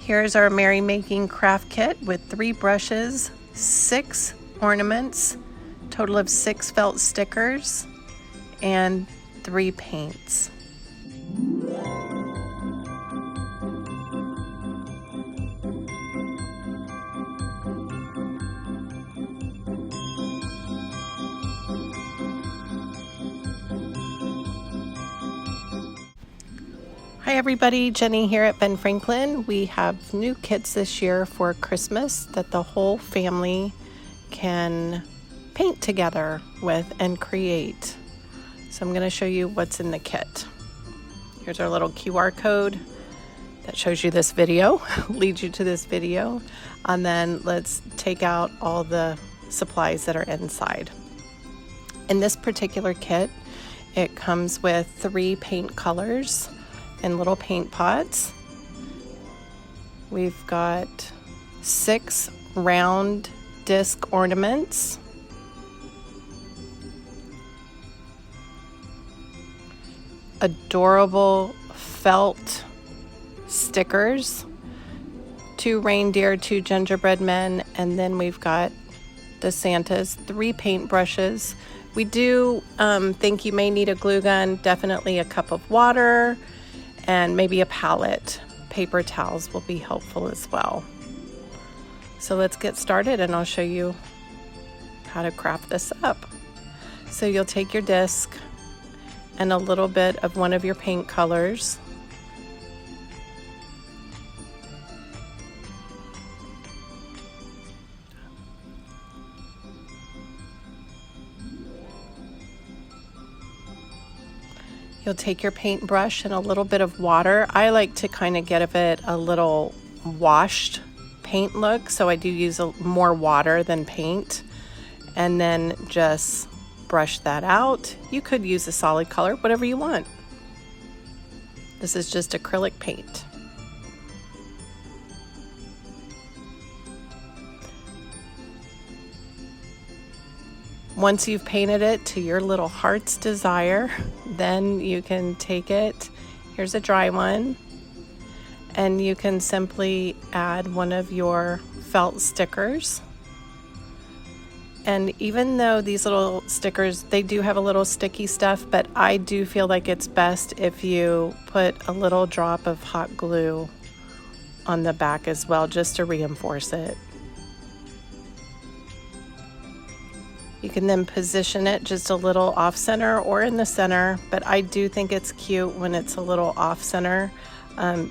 Here's our Merrymaking craft kit with 3 brushes, 6 ornaments, total of 6 felt stickers, and 3 paints. Hi everybody, Jenny here at Ben Franklin. We have new kits this year for Christmas that the whole family can paint together with and create. So I'm going to show you what's in the kit. Here's our little QR code that shows you this video, leads you to this video, and then let's take out all the supplies that are inside. In this particular kit, it comes with 3 paint colors in little paint pots. We've got 6 round disc ornaments, adorable felt stickers, 2 reindeer, 2 gingerbread men, and then we've got the Santas, 3 paint brushes. We do think you may need a glue gun, definitely a cup of water, and maybe a palette. Paper towels will be helpful as well. So let's get started and I'll show you how to craft this up. So you'll take your disc and a little bit of one of your paint colors. You'll take your paintbrush and a little bit of water. I like to kind of give it a little washed paint look, so I do use more water than paint, and then just brush that out. You could use a solid color, whatever you want. This is just acrylic paint. Once you've painted it to your little heart's desire, then you can take it, here's a dry one, and you can simply add one of your felt stickers. And even though these little stickers, they do have a little sticky stuff, but I do feel like it's best if you put a little drop of hot glue on the back as well, just to reinforce it. You can then position it just a little off center or in the center, but I do think it's cute when it's a little off center.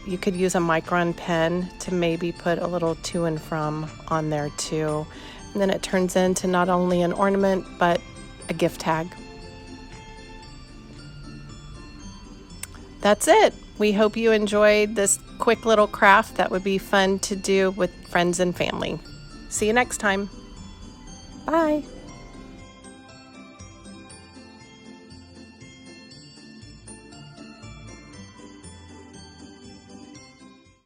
You could use a micron pen to maybe put a little to and from on there too. And then it turns into not only an ornament, but a gift tag. That's it. We hope you enjoyed this quick little craft that would be fun to do with friends and family. See you next time. Bye.